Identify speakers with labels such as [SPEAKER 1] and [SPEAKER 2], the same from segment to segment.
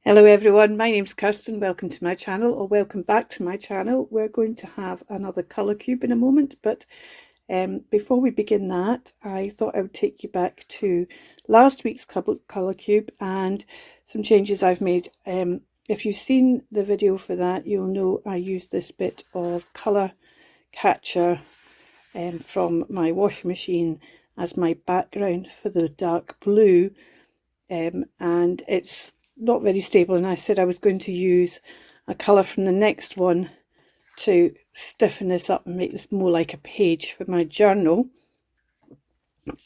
[SPEAKER 1] Hello everyone, my name's Kirsten. Welcome to my channel, or welcome back to my channel. We're going to have another colour cube in a moment, but before we begin that, I thought I would take you back to last week's colour cube and some changes I've made. If you've seen the video for that, you'll know I used this bit of colour catcher from my washing machine as my background for the dark blue, and it's not very stable, and I said I was going to use a colour from the next one to stiffen this up and make this more like a page for my journal.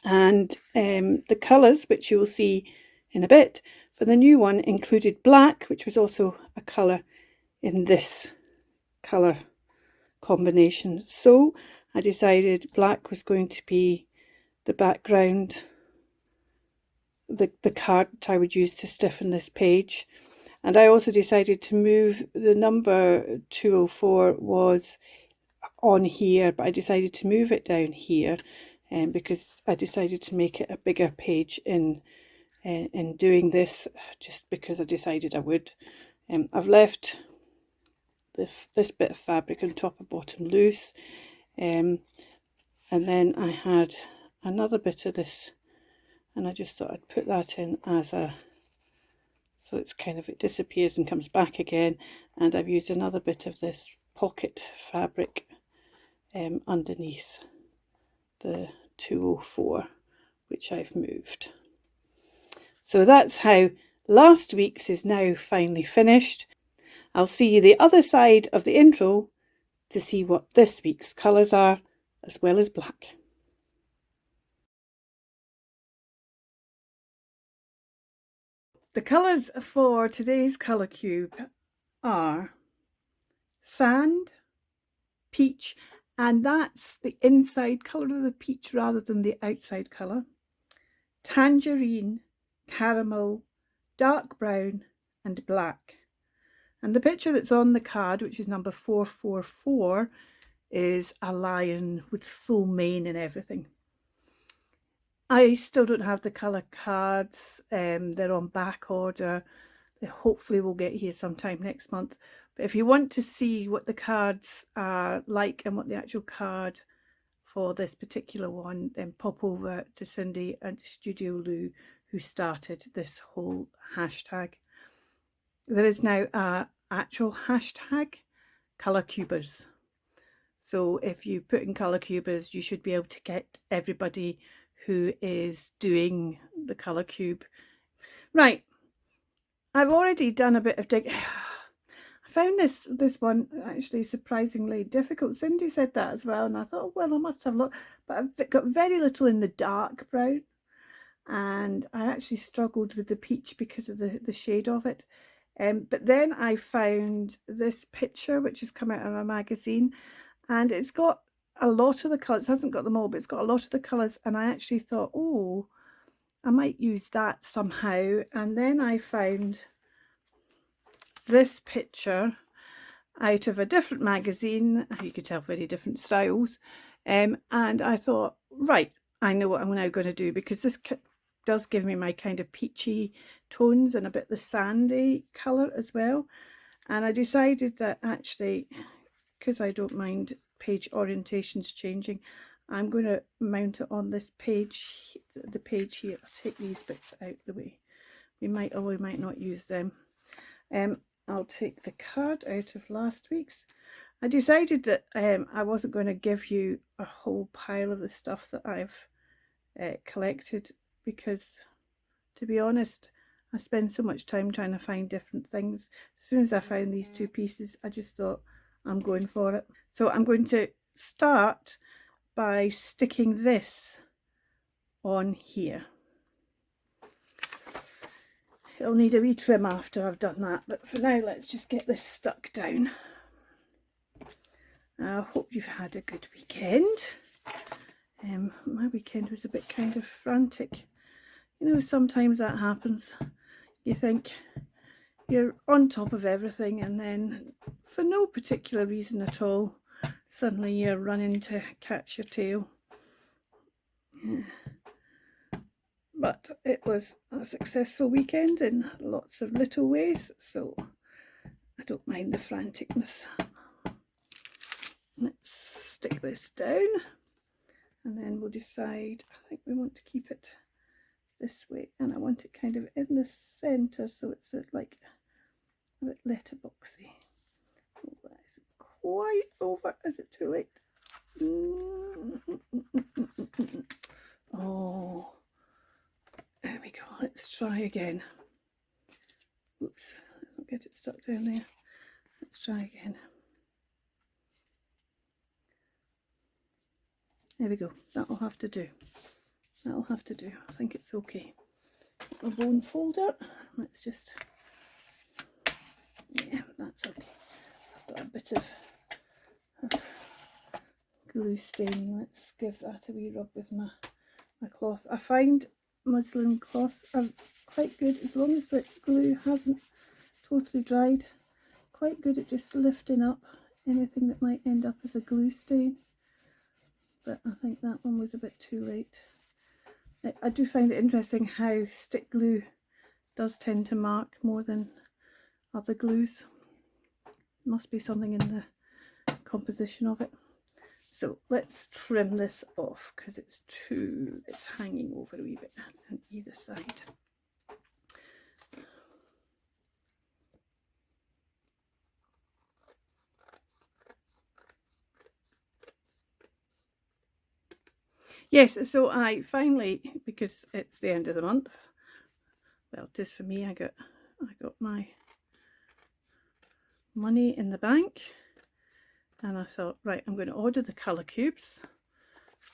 [SPEAKER 1] And the colours, which you will see in a bit, for the new one included black, which was also a colour in this colour combination. So I decided black was going to be the background, the card that I would use to stiffen this page. And I also decided to move the number 204 was on here, but I decided to move it down here because I decided to make it a bigger page in doing this, just because I decided I would. I've left this bit of fabric on top and bottom loose, and then I had another bit of this, and I just thought I'd put that in as a, so it's kind of, it disappears and comes back again. And I've used another bit of this pocket fabric underneath the 204, which I've moved. So that's how last week's is now finally finished. I'll see you the other side of the intro to see what this week's colours are, as well as black. The colours for today's colour cube are sand, peach, and that's the inside colour of the peach rather than the outside colour, tangerine, caramel, dark brown and black. And the picture that's on the card, which is number 444, is a lion with full mane and everything. I still don't have the colour cards. They're on back order. They hopefully will get here sometime next month. But if you want to see what the cards are like and what the actual card for this particular one, then pop over to Cindy and Studio Lou, who started this whole hashtag. There is now an actual hashtag, colour cubers. So if you put in colour cubers, you should be able to get everybody who is doing the colour cube. Right, I've already done a bit of dig. I found this one actually surprisingly difficult. Cindy said that as well, and I thought, well, I must have looked, but I've got very little in the dark brown, and I actually struggled with the peach because of the shade of it. But then I found this picture, which has come out of a magazine, and it's got a lot of the colours. It hasn't got them all, but it's got a lot of the colours, and I actually thought, oh, I might use that somehow. And then I found this picture out of a different magazine. You could tell very different styles, and I thought, right, I know what I'm now going to do, because this does give me my kind of peachy tones and a bit the sandy colour as well. And I decided that actually, because I don't mind page orientations changing, I'm going to mount it on this page, the page here. I'll take these bits out the way. We might or we might not use them. I'll take the card out of last week's. I decided that I wasn't going to give you a whole pile of the stuff that I've collected, because, to be honest, I spend so much time trying to find different things. As soon as I found these two pieces, I just thought, I'm going for it. So I'm going to start by sticking this on here. It'll need a wee trim after I've done that, but for now let's just get this stuck down. I hope you've had a good weekend. My weekend was a bit kind of frantic. You know, sometimes that happens. You think you're on top of everything, and then for no particular reason at all, suddenly you're running to catch your tail. Yeah. but it was a successful weekend in lots of little ways, so I don't mind the franticness. Let's stick this down and then we'll decide. I think we want to keep it this way, and I want it kind of in the centre so it's like a bit letterboxy. Oh, that is quite over. Is it too late? Oh, there we go. Let's try again. Oops, let's not get it stuck down there. Let's try again. There we go. That'll have to do. That'll have to do. I think it's okay. A bone folder. Let's just, yeah, that's okay. I've got a bit of glue staining. Let's give that a wee rub with my cloth. I find muslin cloths are quite good as long as the glue hasn't totally dried. Quite good at just lifting up anything that might end up as a glue stain. But I think that one was a bit too late. I do find it interesting how stick glue does tend to mark more than other glues. Must be something in the composition of it. So let's trim this off because it's hanging over a wee bit on either side. Yes, so I finally, because it's the end of the month, well, it is for me, I got my money in the bank and I thought, right, I'm going to order the colour cubes.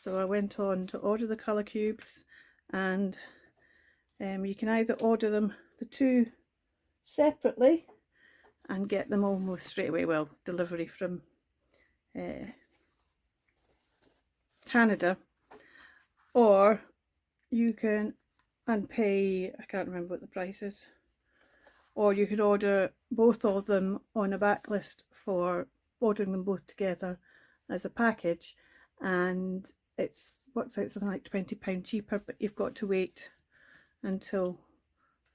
[SPEAKER 1] So I went on to order the colour cubes, and you can either order them the two separately and get them almost straight away, well, delivery from Canada, or you can pay, I can't remember what the price is, or you could order both of them on a backlist for ordering them both together as a package, and it works out something like £20 cheaper, but you've got to wait until,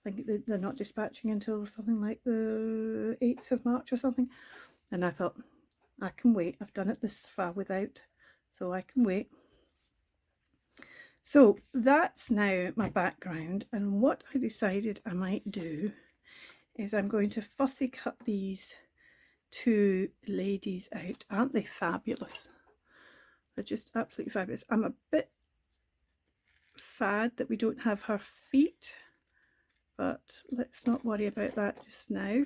[SPEAKER 1] I think they're not dispatching until something like the 8th of March or something. And I thought, I can wait. I've done it this far without, so I can wait. So that's now my background, and what I decided I might do is I'm going to fussy cut these two ladies out. Aren't they fabulous? They're just absolutely fabulous. I'm a bit sad that we don't have her feet, but let's not worry about that just now.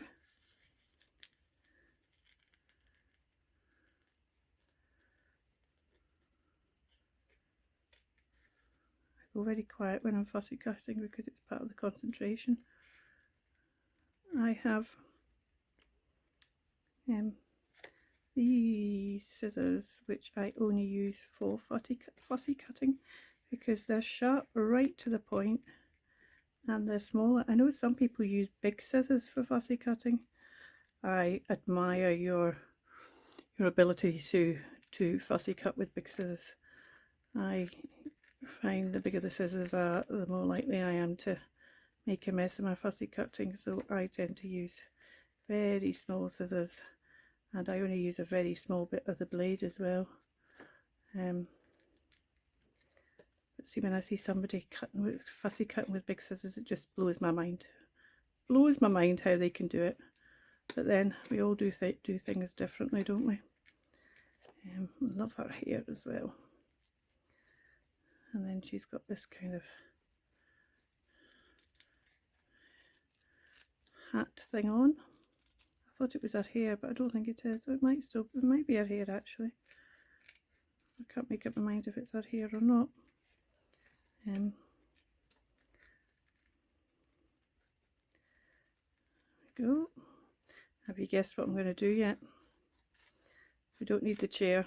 [SPEAKER 1] I go very quiet when I'm fussy cutting because it's part of the concentration. I have these scissors which I only use for fussy cutting because they're sharp right to the point and they're smaller. I know some people use big scissors for fussy cutting. I admire your ability to fussy cut with big scissors. I find the bigger the scissors are, the more likely I am to make a mess of my fussy cutting, so I tend to use very small scissors, and I only use a very small bit of the blade as well. But see, when I see somebody fussy cutting with big scissors, it just blows my mind. Blows my mind how they can do it. But then we all do things differently, don't we? I love her hair as well. And then she's got this kind of hat thing on. I thought it was her hair, but I don't think it is. It might be her hair actually. I can't make up my mind if it's her hair or not. There we go. Have you guessed what I'm going to do yet? We don't need the chair.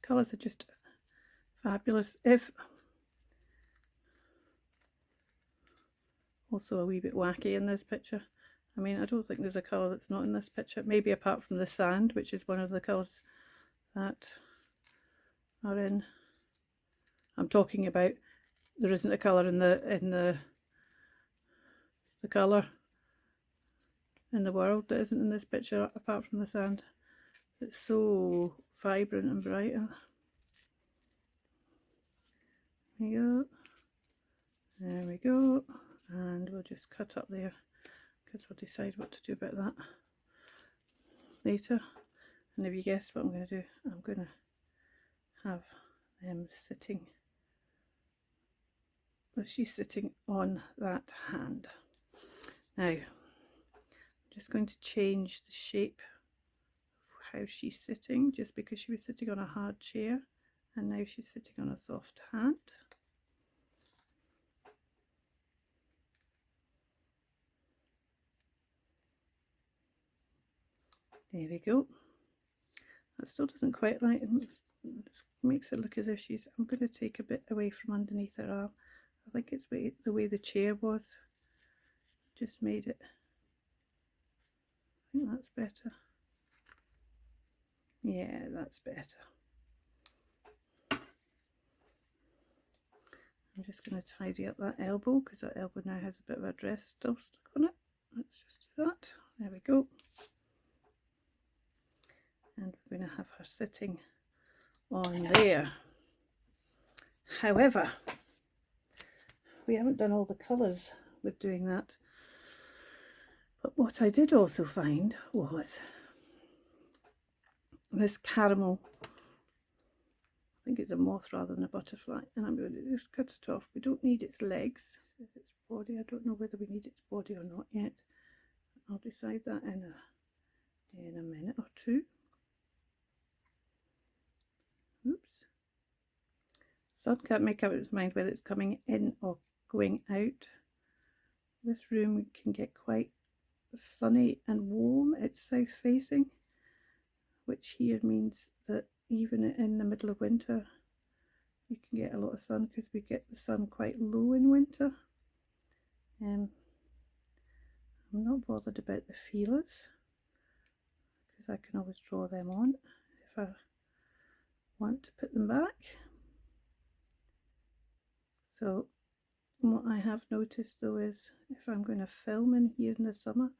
[SPEAKER 1] The colours are just fabulous. If also a wee bit wacky in this picture. I mean, I don't think there's a colour that's not in this picture, maybe apart from the sand, which is one of the colours that are in. I'm talking about, there isn't a colour in the colour in the world that isn't in this picture apart from the sand. It's so vibrant and bright. There we go. There we go. And we'll just cut up there because we'll decide what to do about that later. And have you guessed what I'm going to do? I'm going to have them sitting, well, she's sitting on that hand. Now, I'm just going to change the shape of how she's sitting, just because she was sitting on a hard chair and now she's sitting on a soft hand. There we go. That still doesn't quite like, it makes it look as if she's, I'm going to take a bit away from underneath her arm. I think it's the way the chair was, just made it, I think that's better. Yeah, that's better. I'm just going to tidy up that elbow because that elbow now has a bit of a dress still stuck on it. Let's just do that. There we go. And we're going to have her sitting on there. However, we haven't done all the colours with doing that. But what I did also find was this caramel, I think it's a moth rather than a butterfly, and I'm going to just cut it off. We don't need its legs, it says its body. I don't know whether we need its body or not yet. I'll decide that in a minute or two. Oops. Sun can't make up its mind whether it's coming in or going out. This room can get quite sunny and warm. It's south facing, which here means that even in the middle of winter you can get a lot of sun, because we get the sun quite low in winter. I'm not bothered about the feelers because I can always draw them on if I want to put them back. So what I have noticed though is if I'm going to film in here in the summer,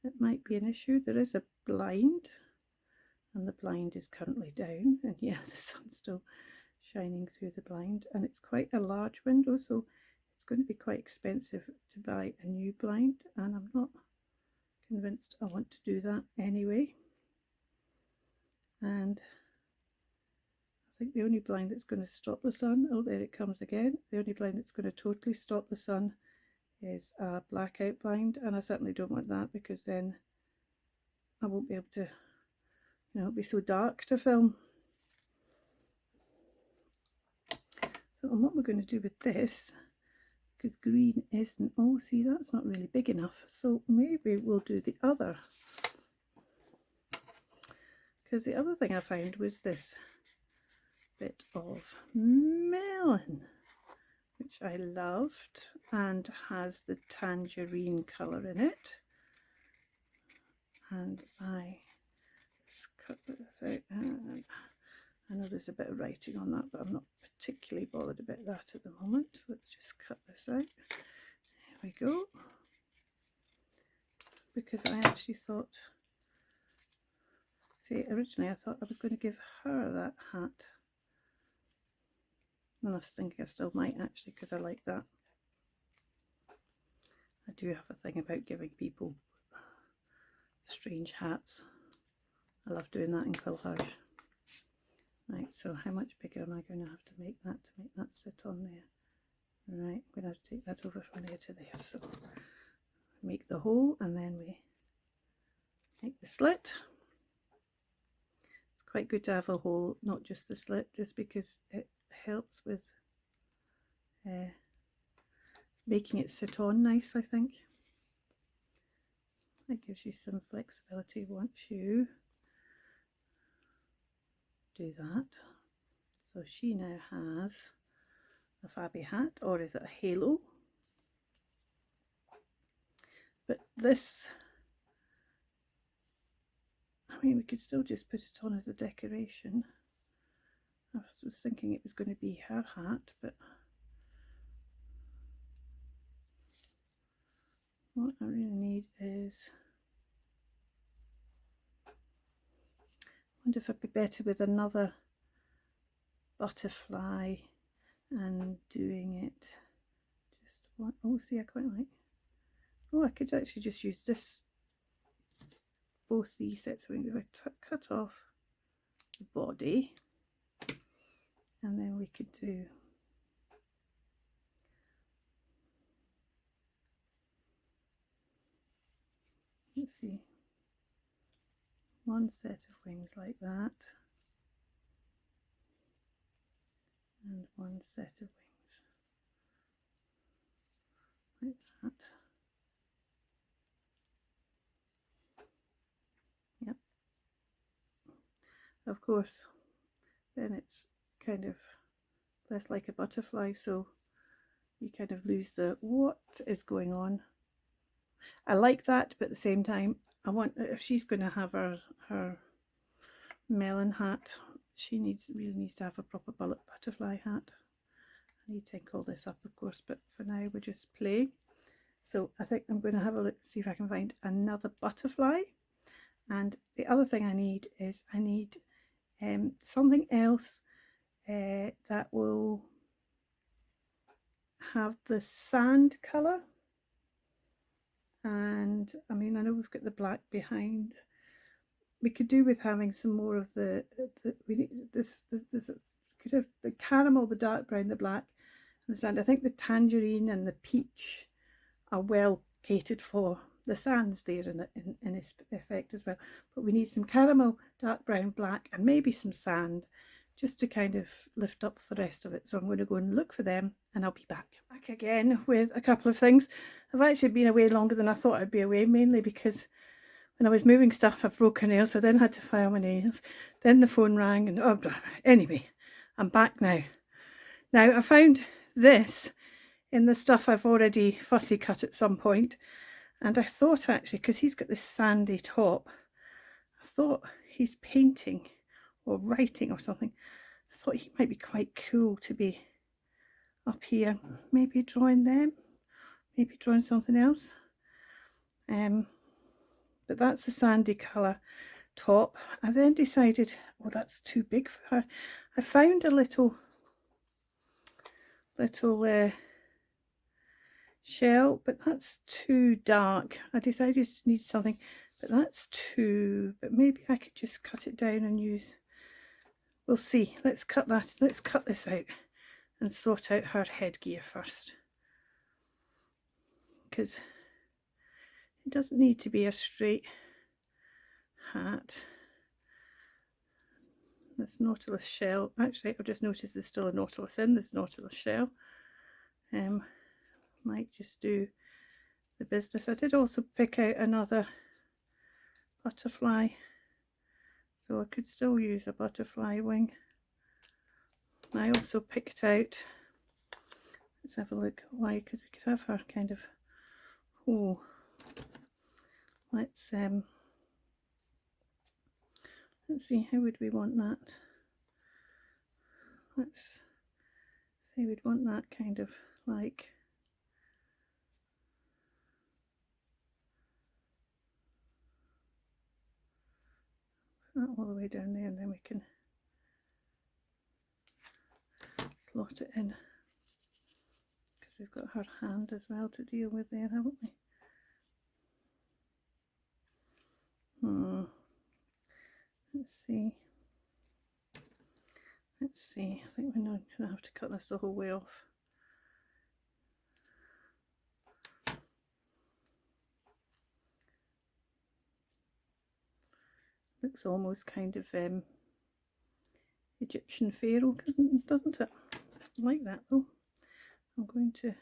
[SPEAKER 1] it might be an issue. There is a blind and the blind is currently down, and yeah, the sun's still shining through the blind, and it's quite a large window, so it's going to be quite expensive to buy a new blind, and I'm not convinced I want to do that anyway. And I think the only blind that's going to stop the sun, oh there it comes again, the only blind that's going to totally stop the sun is a blackout blind, and I certainly don't want that, because then I won't be able to, you know, it'll be so dark to film. So and what we're going to do with this, because green isn't, oh see, that's not really big enough, so maybe we'll do the other, because the other thing I found was this bit of melon, which I loved, and has the tangerine colour in it. And I just cut this out, and I know there's a bit of writing on that, but I'm not particularly bothered about that at the moment. Let's just cut this out. There we go. Because I actually thought, see, originally I thought I was going to give her that hat. And I was thinking I still might actually, because I like that. I do have a thing about giving people strange hats. I love doing that in Collage. Right, so how much bigger am I going to have to make that sit on there? Right, I'm going to have to take that over from there to there. So make the hole, and then we make the slit. It's quite good to have a hole, not just the slit, just because it helps with making it sit on nice, I think. It gives you some flexibility once you do that. So she now has a fabby hat, or is it a halo? But this, I mean, we could still just put it on as a decoration. I was thinking it was going to be her hat, but what I really need is, I wonder if I'd be better with another butterfly and doing it just one. Oh, see, I quite like. Oh, I could actually just use this, both these sets of wings. If I cut off the body, and then we could do let's see, one set of wings like that, and one set of wings like that. Yep. Of course, then it's kind of less like a butterfly, so you kind of lose the what is going on. I like that, but at the same time, I want, if she's going to have her melon hat, she really needs to have a proper butterfly hat. I need to take all this up, of course, but for now we're just playing. So I think I'm going to have a look, see if I can find another butterfly. And the other thing I need is something else that will have the sand colour. And I mean, I know we've got the black behind. We could do with having some more of we need this could have the caramel, the dark brown, the black, and the sand. I think the tangerine and the peach are well catered for. The sand's there in effect as well, but we need some caramel, dark brown, black, and maybe some sand, just to kind of lift up the rest of it. So I'm going to go and look for them, and I'll be back again with a couple of things. I've actually been away longer than I thought I'd be away, mainly because when I was moving stuff I broke a nail, so I then had to file my nails. Then the phone rang, and oh, anyway, I'm back now. Now I found this in the stuff I've already fussy cut at some point, and I thought, actually, because he's got this sandy top, I thought he's painting or writing or something. I thought he might be quite cool to be up here, maybe drawing them, maybe drawing something else. But that's the sandy colour top. I then decided, oh, that's too big for her. I found a little shell, but that's too dark. I decided to need something, but that's too, but maybe I could just cut it down and use, we'll see. Let's cut this out and sort out her headgear first, because it doesn't need to be a straight hat. This nautilus shell, actually I've just noticed there's still a nautilus in this nautilus shell. Might just do the business. I did also pick out another butterfly, so I could still use a butterfly wing. I also picked out, let's have a look, why, because we could have her kind of, oh, let's see, how would we want that? Let's say we'd want that kind of like, that all the way down there, and then we can slot it in, because we've got her hand as well to deal with there, haven't we? Let's see. I think we're not going to have to cut this the whole way off. Looks almost kind of Egyptian pharaoh, doesn't it? I like that though. I'm going to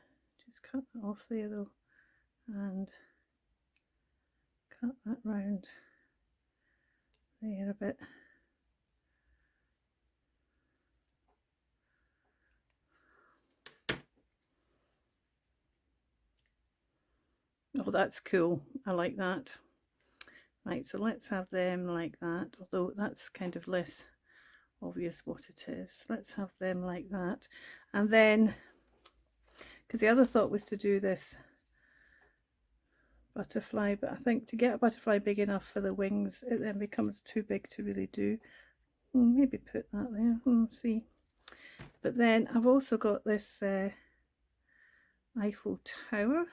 [SPEAKER 1] just cut that off there though, and cut that round there a bit. Oh, that's cool. I like that. Right, so let's have them like that, although that's kind of less obvious what it is. Let's have them like that. And then, because the other thought was to do this butterfly, but I think to get a butterfly big enough for the wings, it then becomes too big to really do. Maybe put that there, we'll see. But then I've also got this Eiffel Tower.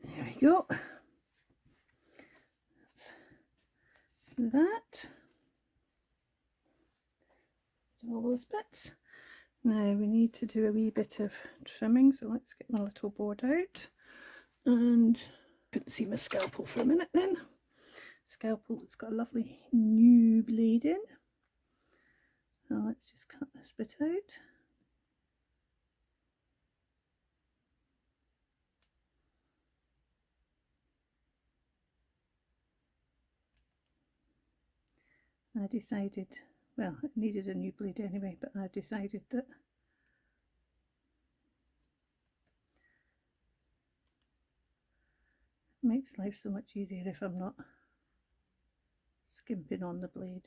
[SPEAKER 1] There we go. That's that. Do all those bits. Now we need to do a wee bit of trimming, so let's get my little board out. And couldn't see my scalpel for a minute then. Scalpel, it's got a lovely new blade in. So let's just cut this bit out. I decided, well, it needed a new blade anyway, but I decided that it makes life so much easier if I'm not skimping on the blade.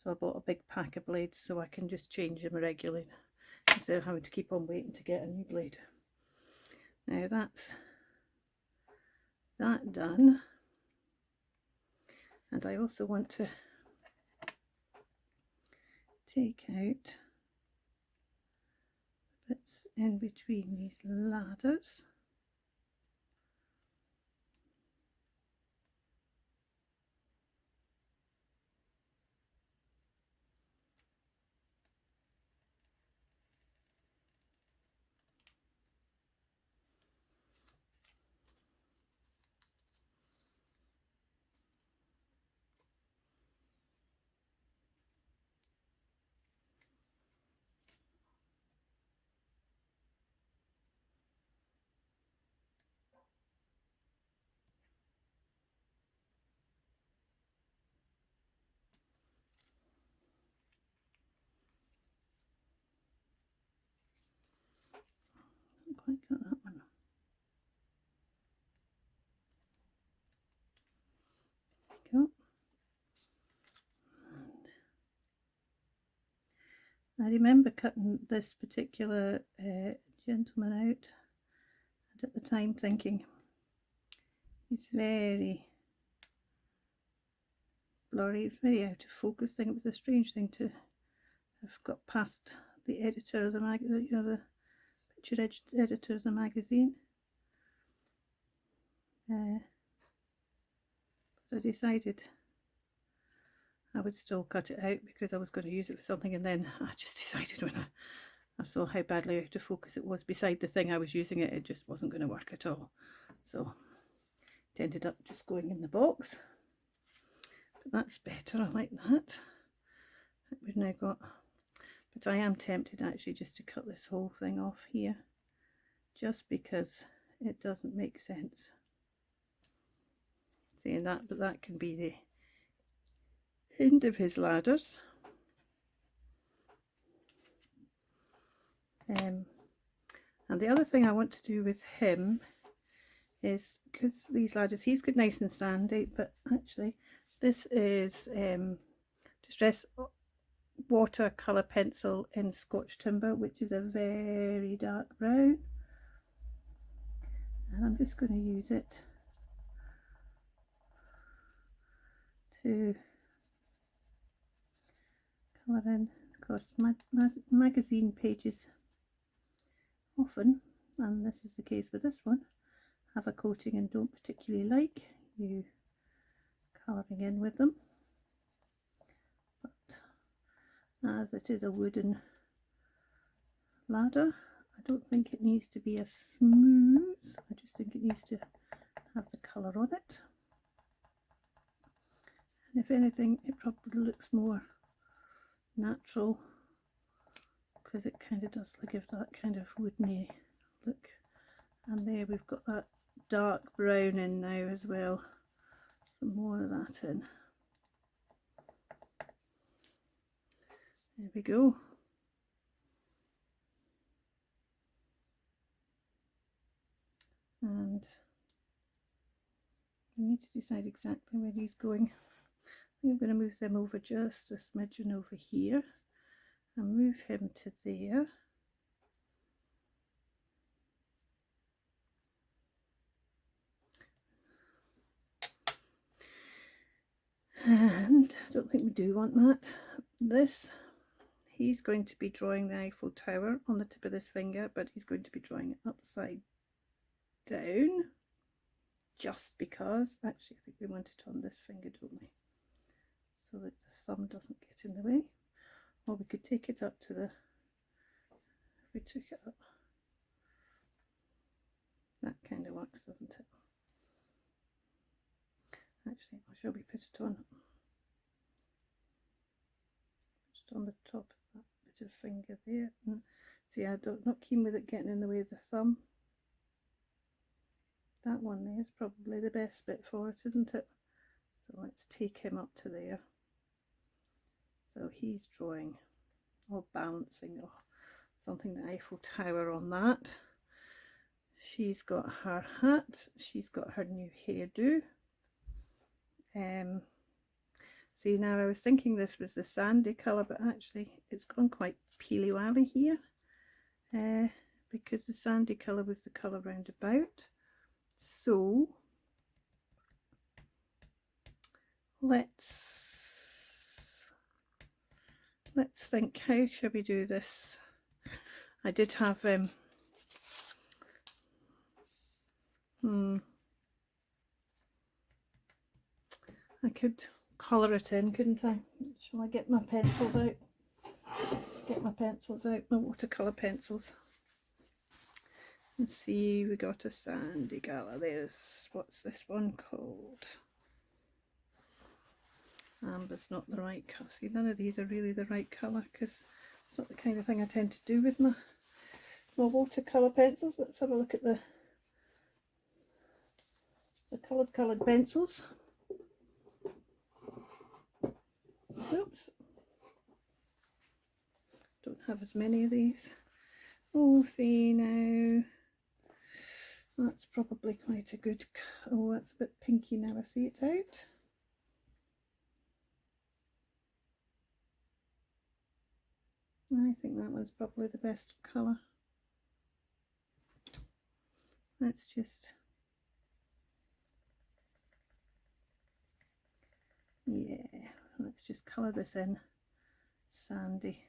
[SPEAKER 1] So I bought a big pack of blades so I can just change them regularly instead of having to keep on waiting to get a new blade. Now that's that done, and I also want to take out bits in between these ladders. Quite got that one. There we go. And I remember cutting this particular gentleman out, and at the time thinking he's very blurry, it's very out of focus thing. It was a strange thing to have got past the editor of the magazine, you know, the picture editor of the magazine. But I decided I would still cut it out because I was going to use it for something, and then I just decided when I saw how badly out of focus it was beside the thing I was using it, it just wasn't going to work at all. So it ended up just going in the box. But that's better, I like that. We've now got, but I am tempted actually just to cut this whole thing off here, just because it doesn't make sense saying that, but that can be the end of his ladders. And the other thing I want to do with him is, because these ladders, he's got nice and sandy, but actually this is Distress watercolour pencil in Scotch Timber, which is a very dark brown, and I'm just going to use it to colour in. Of course, magazine pages often, and this is the case with this one, have a coating and don't particularly like you colouring in with them, but as it is a wooden ladder, I don't think it needs to be as smooth. I just think it needs to have the colour on it, and if anything it probably looks more natural because it kind of does give that kind of woodeny look. And there we've got that dark brown in now as well, some more of that in. There we go. and I need to decide exactly where he's going. I think I'm going to move them over just a smidgen over here and move him to there. And I don't think we do want that. He's going to be drawing the Eiffel Tower on the tip of this finger, but he's going to be drawing it upside down, just because, actually I think we want it on this finger, don't we? So that the thumb doesn't get in the way. Or we could take it up to the, if we took it up, that kind of works, doesn't it? Actually, or shall we put it on? Put it on the top of that bit of finger there. See, I'm not keen with it getting in the way of the thumb. That one there is probably the best bit for it, isn't it? So let's take him up to there. So he's drawing or balancing or something, the Eiffel Tower on that. She's got her hat, she's got her new hairdo. See, now I was thinking this was the sandy colour, but actually it's gone quite peely-wally here, because the sandy colour was the colour round about. So let's think, how shall we do this? I did have I could colour it in, couldn't I? Shall I get my pencils out? Get my pencils out, my watercolour pencils. Let's see, we got a sandy colour. There's, what's this one called? Amber's not the right colour. See, none of these are really the right colour because it's not the kind of thing I tend to do with my watercolour pencils. Let's have a look at the coloured pencils. Oops. Don't have as many of these. Oh, see now. That's probably quite a good, oh, that's a bit pinky now I see it out. I think that one's probably the best colour. Let's just, yeah, let's just colour this in sandy.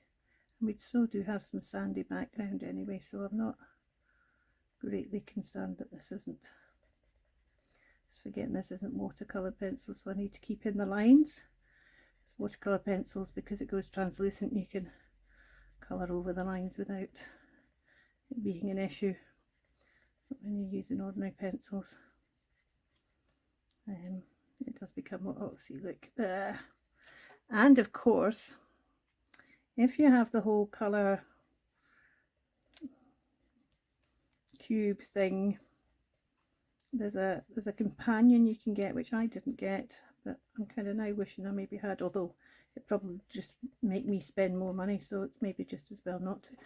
[SPEAKER 1] And we still do have some sandy background anyway, so I'm not greatly concerned that this isn't, just forgetting this isn't watercolour pencils, so I need to keep in the lines. It's watercolour pencils, because it goes translucent, you can colour over the lines without it being an issue. But when you're using ordinary pencils, it does become, oh, see, look there. And of course, if you have the whole colour cube thing, there's a companion you can get, which I didn't get, but I'm kind of now wishing I maybe had, although it probably just make me spend more money, so it's maybe just as well not to.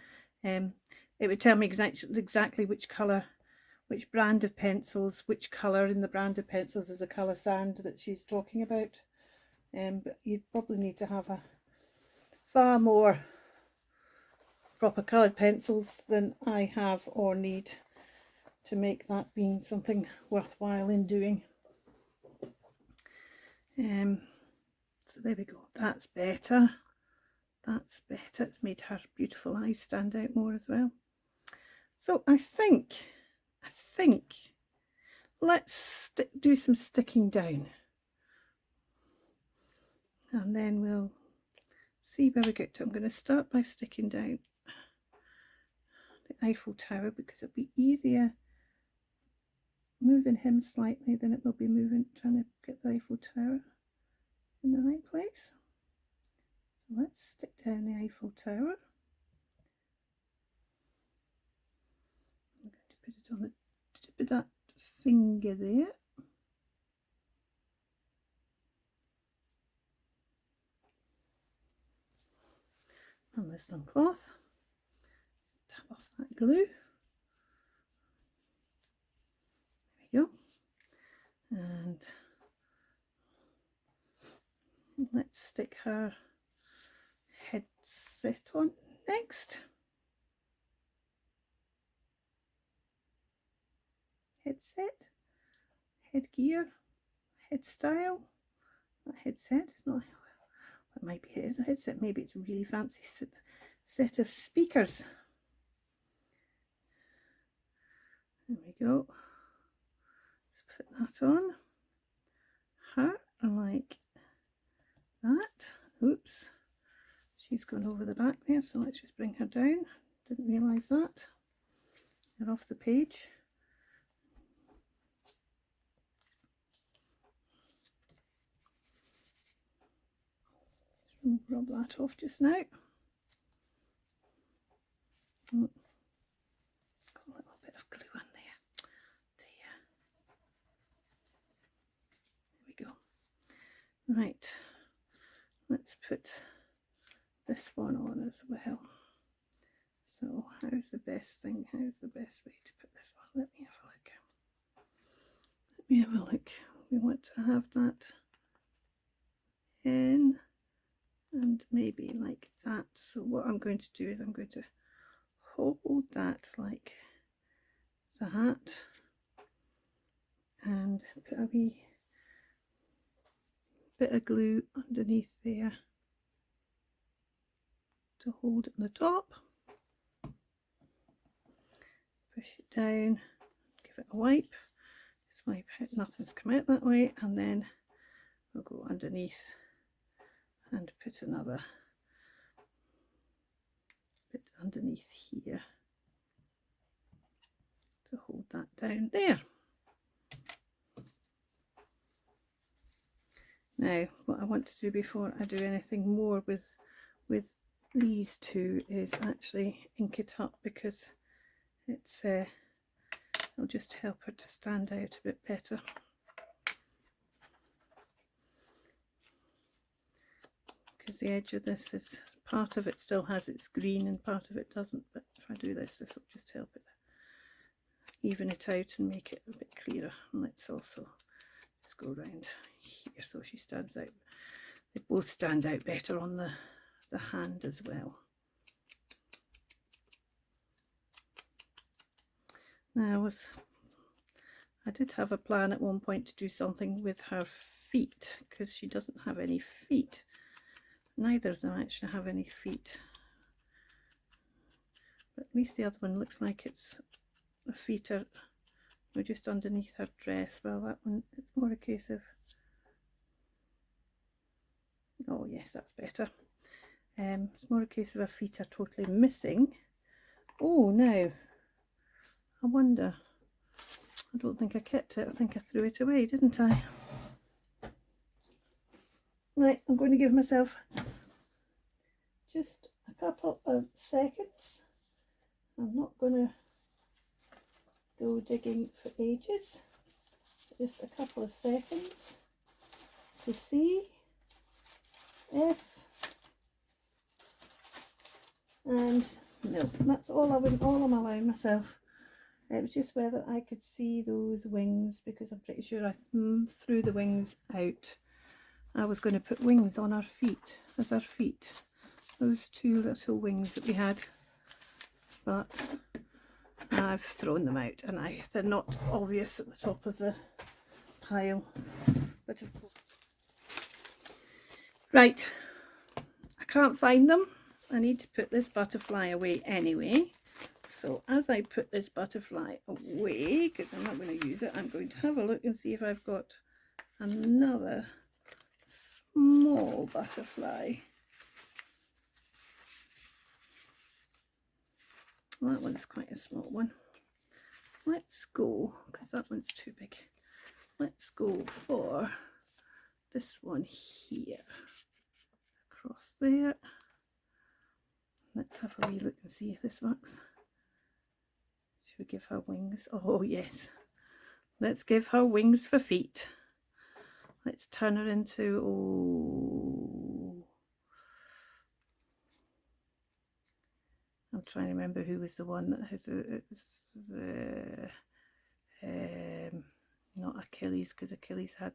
[SPEAKER 1] It would tell me exactly which colour, which brand of pencils, which colour in the brand of pencils is the colour sand that she's talking about. But you'd probably need to have a far more proper coloured pencils than I have or need to make that being something worthwhile in doing. So there we go, that's better. That's better. It's made her beautiful eyes stand out more as well. So I think let's do some sticking down, and then we'll see where we get to. I'm going to start by sticking down the Eiffel Tower, because it'll be easier moving him slightly than it will be trying to get the Eiffel Tower in the right place. So let's stick down the Eiffel Tower. I'm going to put it on the tip of that finger there. On this long cloth, tap off that glue. stick her headset on next. Headset, headgear, head style, not headset, it's not, it might be, it is a headset, maybe it's a really fancy set of speakers. There we go. Let's put that on her like that. Oops, she's gone over the back there, so let's just bring her down. Didn't realise that. They're off the page. Rub that off just now. Got a little bit of glue on there. There we go. Right, let's put this one on as well. So how's the best thing? How's the best way to put this one? Let me have a look. Let me have a look. We want to have that in and maybe like that. So what I'm going to do is I'm going to hold that like that and put a wee bit of glue underneath there to hold it on the top. Push it down, give it a wipe. Just wipe it, nothing's come out that way, and then we'll go underneath and put another bit underneath here to hold that down there. Now what I want to do before I do anything more with these two is actually ink it up, because it's it'll just help her to stand out a bit better. Because the edge of this is, part of it still has its green and part of it doesn't, but if I do this, this will just help it even it out and make it a bit clearer. And let's also just go around here so she stands out. They both stand out better on the hand as well. Now I did have a plan at one point to do something with her feet, because she doesn't have any feet. Neither of them actually have any feet, but at least the other one looks like it's, the feet are just underneath her dress. Well, that one, it's more a case of, oh yes, that's better. It's more a case of her feet are totally missing. Oh, now I wonder, I don't think I kept it, I think I threw it away, didn't I? Right, I'm going to give myself just a couple of seconds. I'm not going to go digging for ages, just a couple of seconds to see if, and no, that's all I'm allowing myself. It was just whether I could see those wings, because I'm pretty sure I threw the wings out. I was going to put wings on our feet, as our feet, those two little wings that we had, but I've thrown them out and they're not obvious at the top of the pile. But of course, right, I can't find them. I need to put this butterfly away anyway. So as I put this butterfly away, because I'm not going to use it, I'm going to have a look and see if I've got another small butterfly. Well, that one's quite a small one. Let's go, because that one's too big. Let's go for this one here. Across there. Let's have a wee look and see if this works. Should we give her wings? Oh yes. Let's give her wings for feet. Let's turn her into, oh, I'm trying to remember who was the one that had not Achilles, because Achilles had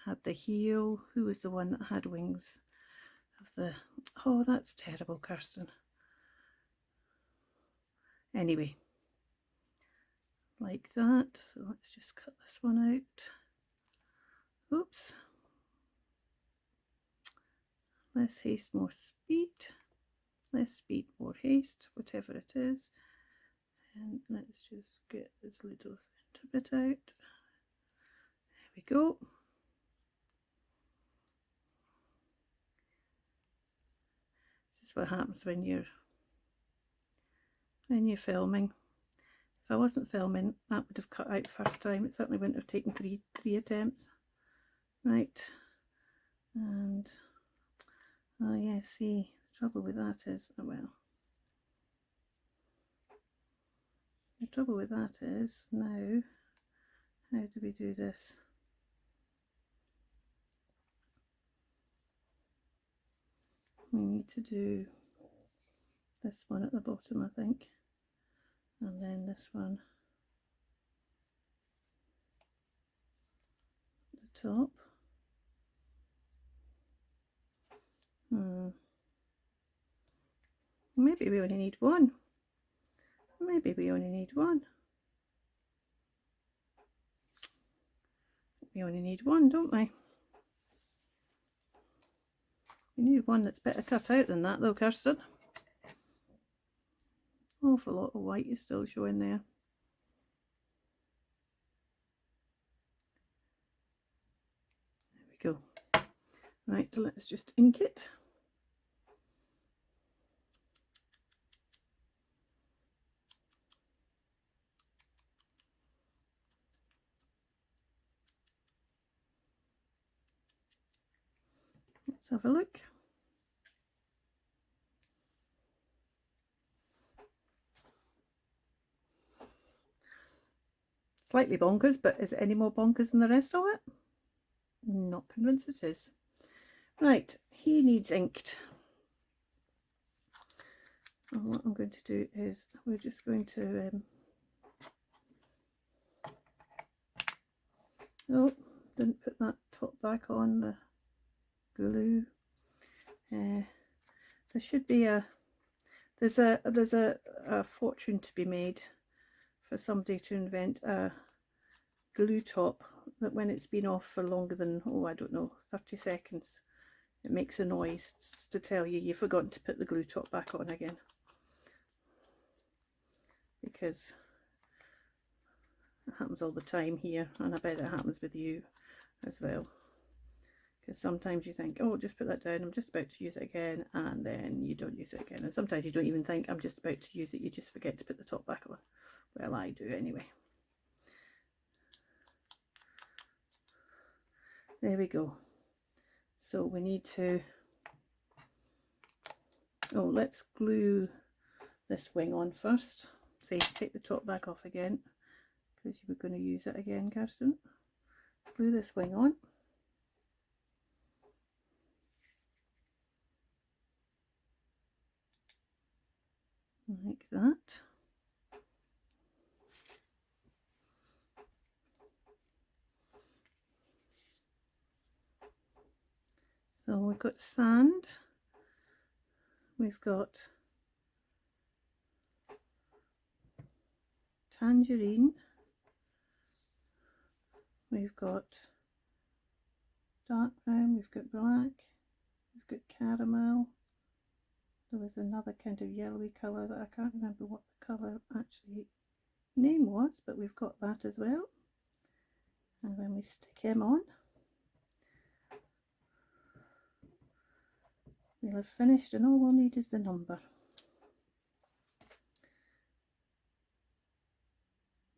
[SPEAKER 1] had the heel. Who was the one that had wings? Of the, oh, that's terrible, Kirsten. Anyway, like that. So let's just cut this one out. Oops. Less haste, more speed. Less speed, more haste, whatever it is. And let's just get this little centre bit out. There we go. This is what happens when you're filming. If I wasn't filming, that would have cut out first time. It certainly wouldn't have taken three attempts. Right. And oh yeah, see, the trouble with that is, oh well. The trouble with that is, now, how do we do this? We need to do this one at the bottom, I think, and then this one at the top. Maybe we only need one. Maybe we only need one. We only need one, don't we? We need one that's better cut out than that though, Kirsten. Awful lot of white is still showing there. There we go. Right, so let's just ink it. Let's have a look. Slightly bonkers, but is it any more bonkers than the rest of it? Not convinced it is. Right, he needs inked. And what I'm going to do is we're just going to oh, didn't put that top back on the glue. There should be there's a fortune to be made for somebody to invent a glue top that when it's been off for longer than, oh, I don't know, 30 seconds, it makes a noise to tell you you've forgotten to put the glue top back on again. Because it happens all the time here, and I bet it happens with you as well. Because sometimes you think, oh, just put that down, I'm just about to use it again, and then you don't use it again. And sometimes you don't even think, I'm just about to use it, you just forget to put the top back on. Well, I do anyway. There we go. So we need to, oh, let's glue this wing on first. See, take the top back off again, because you were going to use it again, Kirsten. Glue this wing on. Like that. So we've got sand, we've got tangerine, we've got dark brown, we've got black, we've got caramel. There was another kind of yellowy colour that I can't remember what the colour actually name was, but we've got that as well. And when we stick him on, we'll have finished, and all we'll need is the number.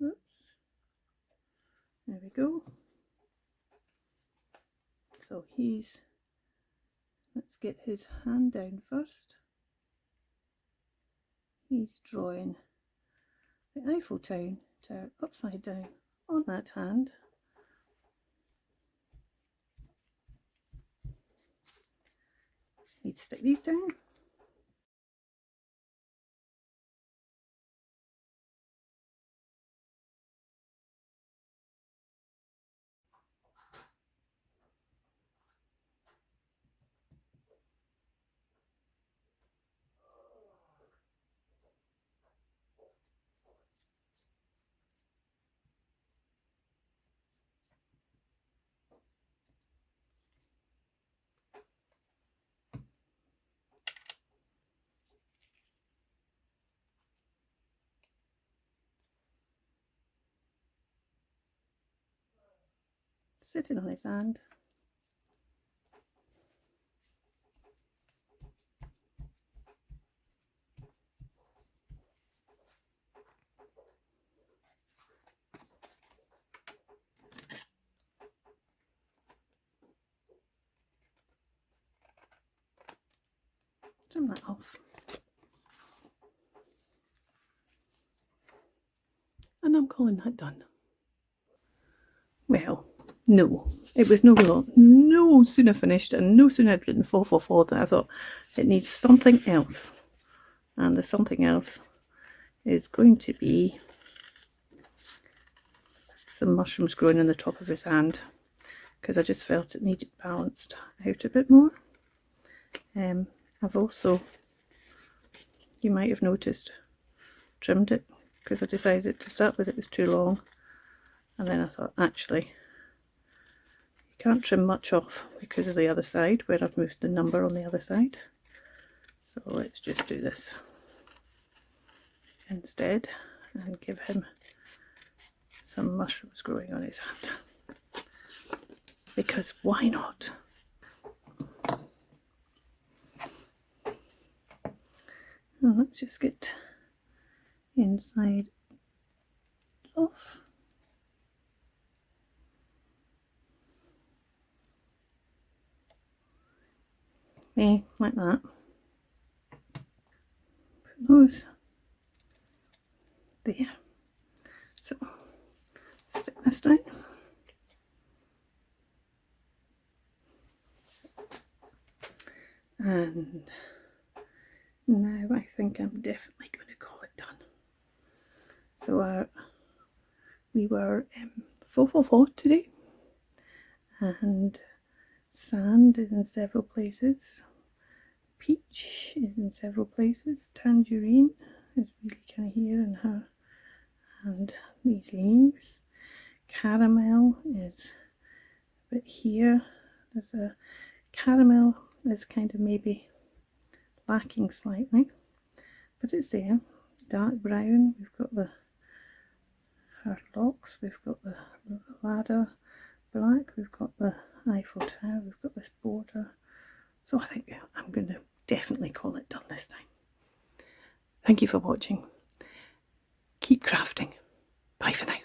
[SPEAKER 1] Oops. There we go. So let's get his hand down first. He's drawing the Eiffel Tower upside down on that hand. Need to stick these down. sitting on his hand. Trim that off. And I'm calling that done. Well, no, it was no sooner finished and no sooner I'd written 444 than I thought it needs something else. And the something else is going to be some mushrooms growing in the top of his hand, because I just felt it needed balanced out a bit more. I've also, you might have noticed, trimmed it because I decided to start with it was too long, and then I thought actually you can't trim much off because of the other side where I've moved the number on the other side, so let's just do this instead and give him some mushrooms growing on his hand, because why not? Well, let's just get inside off. Okay, like that. Put those there. So stick this down. And now I think I'm definitely going to call it done. So we were 444 today, and sand is in several places, peach is in several places, tangerine is really kind of here in her and these leaves, caramel is a bit here, there's a caramel is kind of maybe lacking slightly, but it's there. Dark brown, we've got her locks, we've got the ladder black, we've got the Eiffel Tower, we've got this border. So I think I'm going to definitely call it done this time. Thank you for watching. Keep crafting. Bye for now.